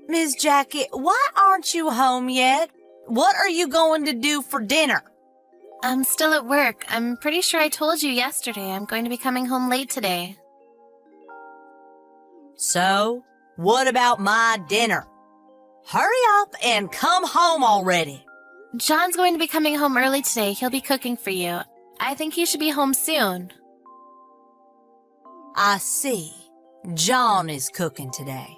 Miss Jackie, why aren't you home yet? What are you going to do for dinner? I'm still at work. I'm pretty sure I told you yesterday I'm going to be coming home late today. So, what about my dinner? Hurry up and come home already. John's going to be coming home early today. He'll be cooking for you. I think he should be home soon. I see. John is cooking today.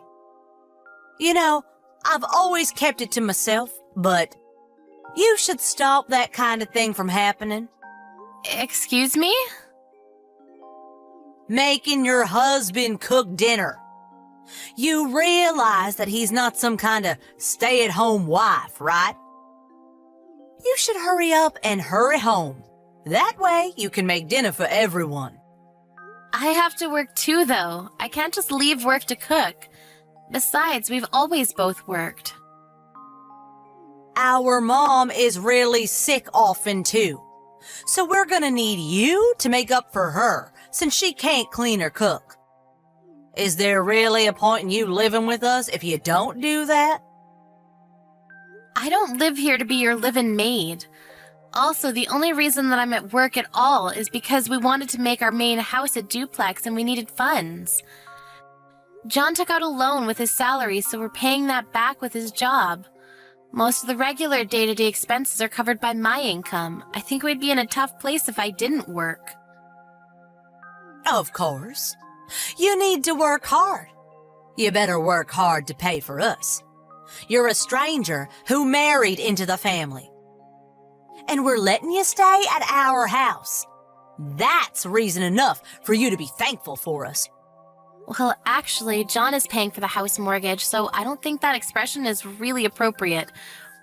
You know, I've always kept it to myself, but you should stop that kind of thing from happening. Excuse me? Making your husband cook dinner. You realize that he's not some kind of stay-at-home wife, right? You should hurry up and hurry home. That way you can make dinner for everyone. I have to work too, though. I can't just leave work to cook. Besides, we've always both worked. Our mom is really sick often, too. So we're gonna need you to make up for her, since she can't clean or cook. Is there really a point in you living with us if you don't do that? I don't live here to be your live-in maid. Also, the only reason that I'm at work at all is because we wanted to make our main house a duplex and we needed funds. John took out a loan with his salary, so we're paying that back with his job. Most of the regular day-to-day expenses are covered by my income. I think we'd be in a tough place if I didn't work. Of course. You need to work hard. You better work hard to pay for us. You're a stranger who married into the family. And we're letting you stay at our house. That's reason enough for you to be thankful for us. Well, actually, John is paying for the house mortgage, so I don't think that expression is really appropriate,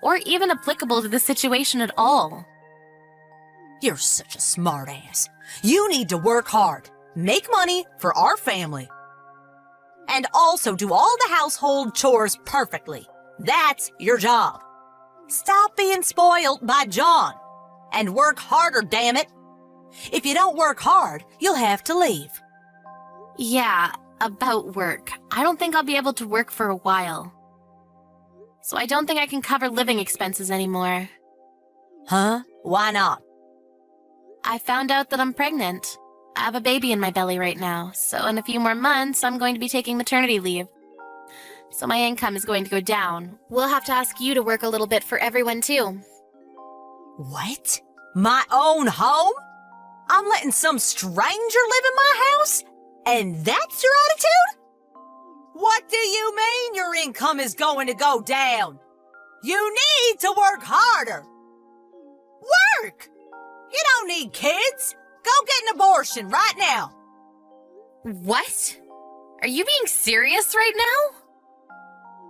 or even applicable to the situation at all. You're such a smartass. You need to work hard, make money for our family, and also do all the household chores perfectly. That's your job. Stop being spoiled by John, and work harder, damn it. If you don't work hard, you'll have to leave. Yeah, about work. I don't think I'll be able to work for a while. So I don't think I can cover living expenses anymore. Huh? Why not? I found out that I'm pregnant. I have a baby in my belly right now, so in a few more months, I'm going to be taking maternity leave. So my income is going to go down. We'll have to ask you to work a little bit for everyone, too. What? My own home? I'm letting some stranger live in my house? And that's your attitude? What do you mean your income is going to go down? You need to work harder. Work! You don't need kids. Go get an abortion right now. What? Are you being serious right now?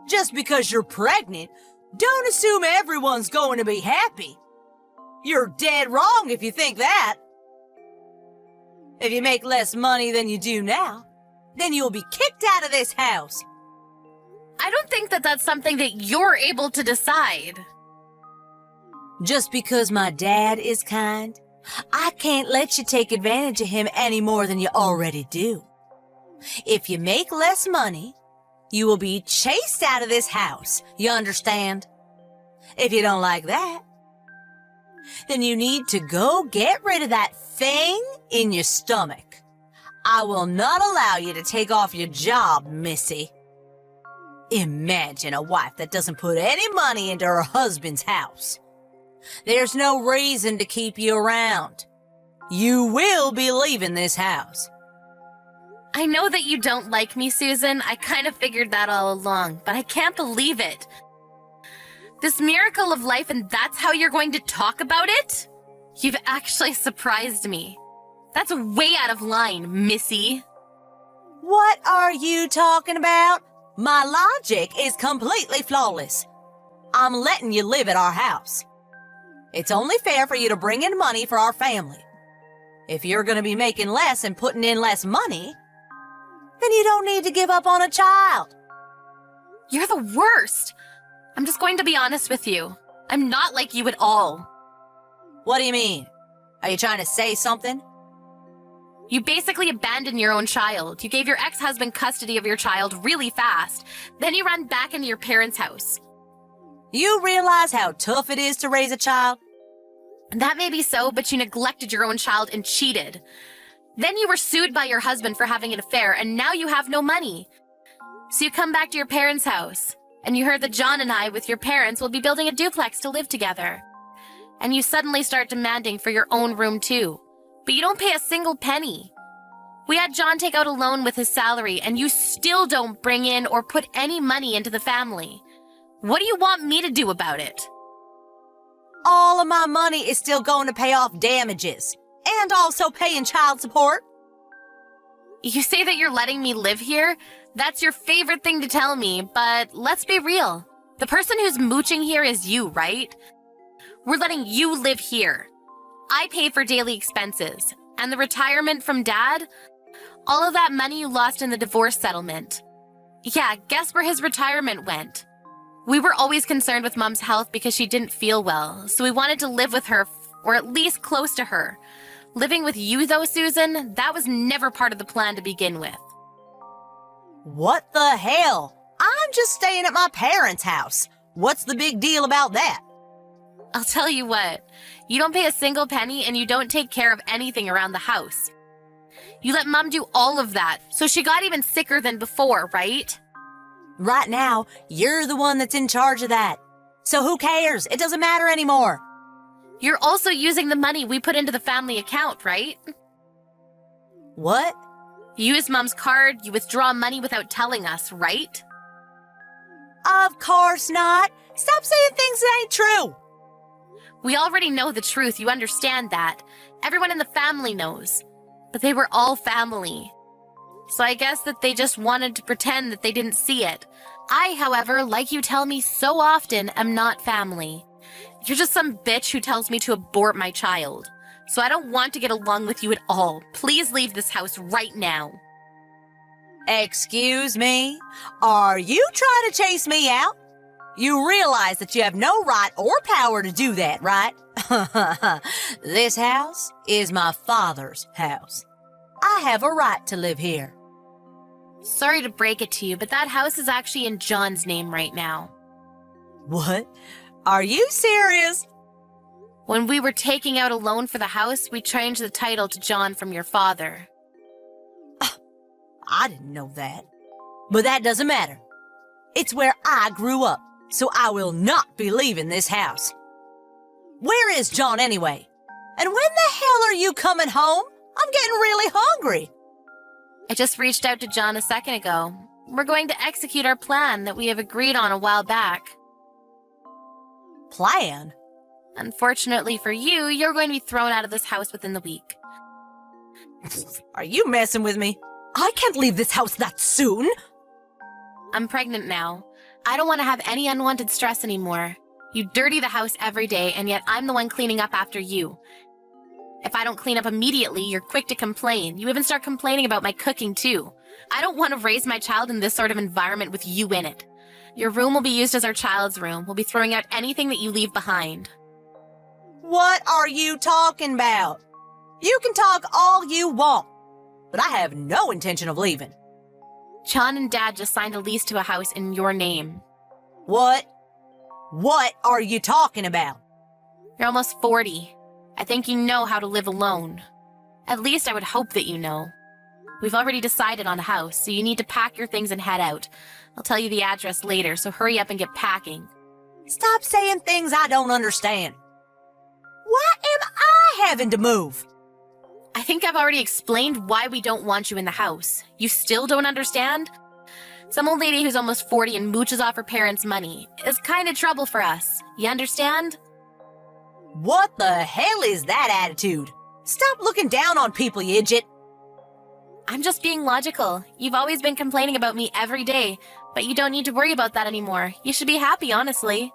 Just because you're pregnant, don't assume everyone's going to be happy. You're dead wrong if you think that. If you make less money than you do now, then you'll be kicked out of this house. I don't think that that's something that you're able to decide. Just because my dad is kind, I can't let you take advantage of him any more than you already do. If you make less money, you will be chased out of this house, you understand? If you don't like that, then you need to go get rid of that thing in your stomach. I will not allow you to take off your job, Missy. Imagine a wife that doesn't put any money into her husband's house. There's no reason to keep you around. You will be leaving this house. I know that you don't like me, Susan. I kind of figured that all along, but I can't believe it. This miracle of life, and that's how you're going to talk about it? You've actually surprised me. That's way out of line, Missy. What are you talking about? My logic is completely flawless. I'm letting you live at our house. It's only fair for you to bring in money for our family. If you're going to be making less and putting in less money, then you don't need to give up on a child. You're the worst. I'm just going to be honest with you. I'm not like you at all. What do you mean? Are you trying to say something? You basically abandoned your own child. You gave your ex-husband custody of your child really fast. Then you ran back into your parents' house. You realize how tough it is to raise a child? That may be so, but you neglected your own child and cheated. Then you were sued by your husband for having an affair, and now you have no money. So you come back to your parents' house, and you heard that John and I, with your parents, will be building a duplex to live together. And you suddenly start demanding for your own room too. But you don't pay a single penny. We had John take out a loan with his salary, and you still don't bring in or put any money into the family. What do you want me to do about it? All of my money is still going to pay off damages, and also paying child support. You say that you're letting me live here? That's your favorite thing to tell me, but let's be real. The person who's mooching here is you, right? We're letting you live here. I pay for daily expenses, and the retirement from Dad? All of that money you lost in the divorce settlement. Yeah, guess where his retirement went? We were always concerned with Mom's health because she didn't feel well, so we wanted to live with her, or at least close to her. Living with you, though, Susan, that was never part of the plan to begin with. What the hell? I'm just staying at my parents' house. What's the big deal about that? I'll tell you what, you don't pay a single penny and you don't take care of anything around the house. You let Mom do all of that, so she got even sicker than before, right? Right now, you're the one that's in charge of that. So who cares? It doesn't matter anymore. You're also using the money we put into the family account, right? What? You use Mom's card, you withdraw money without telling us, right? Of course not. Stop saying things that ain't true. We already know the truth, you understand that. Everyone in the family knows. But they were all family. So I guess that they just wanted to pretend that they didn't see it. I, however, like you tell me so often, am not family. You're just some bitch who tells me to abort my child. So I don't want to get along with you at all. Please leave this house right now. Excuse me? Are you trying to chase me out? You realize that you have no right or power to do that, right? This house is my father's house. I have a right to live here. Sorry to break it to you, but that house is actually in John's name right now. What? Are you serious? When we were taking out a loan for the house, we changed the title to John from your father. I didn't know that. But that doesn't matter. It's where I grew up, so I will not be leaving this house. Where is John anyway? And when the hell are you coming home? I'm getting really hungry. I just reached out to John a second ago. We're going to execute our plan that we have agreed on a while back. Plan? Unfortunately for you, you're going to be thrown out of this house within the week. Are you messing with me? I can't leave this house that soon. I'm pregnant now. I don't want to have any unwanted stress anymore. You dirty the house every day, and yet I'm the one cleaning up after you. If I don't clean up immediately, you're quick to complain. You even start complaining about my cooking, too. I don't want to raise my child in this sort of environment with you in it. Your room will be used as our child's room. We'll be throwing out anything that you leave behind. What are you talking about? You can talk all you want, but I have no intention of leaving. John and Dad just signed a lease to a house in your name. What? What are you talking about? You're almost 40. I think you know how to live alone. At least I would hope that you know. We've already decided on a house, so you need to pack your things and head out. I'll tell you the address later, so hurry up and get packing. Stop saying things I don't understand. Why am I having to move? I think I've already explained why we don't want you in the house. You still don't understand? Some old lady who's almost 40 and mooches off her parents' money is kind of trouble for us. You understand? What the hell is that attitude? Stop looking down on people, you idiot. I'm just being logical. You've always been complaining about me every day, but you don't need to worry about that anymore. You should be happy, honestly.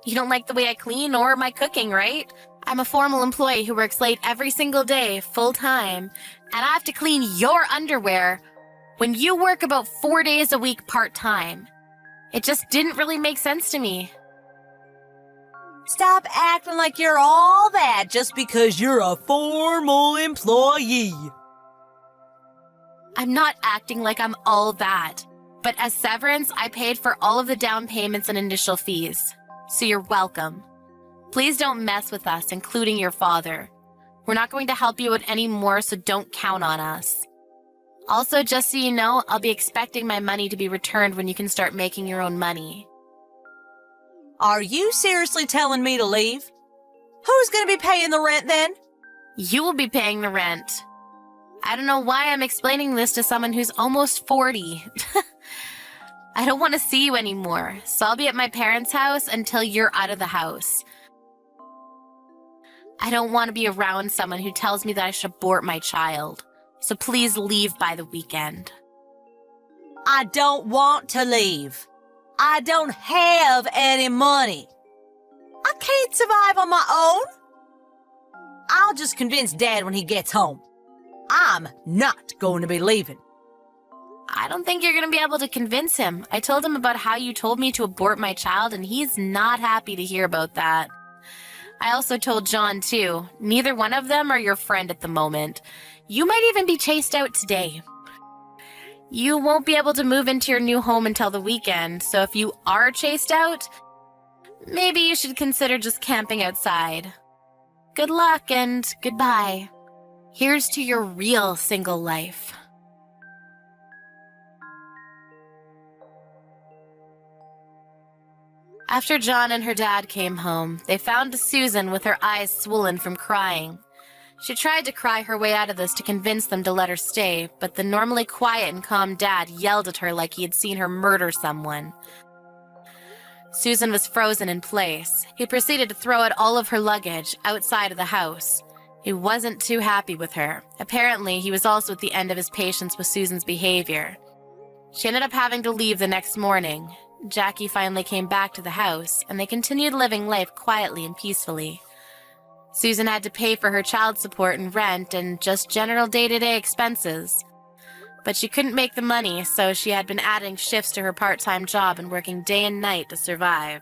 You don't like the way I clean or my cooking, right? I'm a formal employee who works late every single day, full-time, and I have to clean your underwear when you work about 4 days a week part-time. It just didn't really make sense to me. Stop acting like you're all that just because you're a formal employee. I'm not acting like I'm all that. But as severance, I paid for all of the down payments and initial fees. So you're welcome. Please don't mess with us, including your father. We're not going to help you out anymore, so don't count on us. Also, just so you know, I'll be expecting my money to be returned when you can start making your own money. Are you seriously telling me to leave? Who's going to be paying the rent then? You will be paying the rent. I don't know why I'm explaining this to someone who's almost 40. I don't want to see you anymore, so I'll be at my parents' house until you're out of the house. I don't want to be around someone who tells me that I should abort my child, so please leave by the weekend. I don't want to leave. I don't have any money. I can't survive on my own. I'll just convince Dad when he gets home. I'm not going to be leaving. I don't think you're going to be able to convince him. I told him about how you told me to abort my child, and he's not happy to hear about that. I also told John, too. Neither one of them are your friend at the moment. You might even be chased out today. You won't be able to move into your new home until the weekend, so if you are chased out, maybe you should consider just camping outside. Good luck and goodbye. Here's to your real single life. After John and her dad came home, they found Susan with her eyes swollen from crying. She tried to cry her way out of this to convince them to let her stay, but the normally quiet and calm dad yelled at her like he had seen her murder someone. Susan was frozen in place. He proceeded to throw out all of her luggage outside of the house. He wasn't too happy with her. Apparently, he was also at the end of his patience with Susan's behavior. She ended up having to leave the next morning. Jackie finally came back to the house, and they continued living life quietly and peacefully. Susan had to pay for her child support and rent and just general day-to-day expenses. But she couldn't make the money, so she had been adding shifts to her part-time job and working day and night to survive.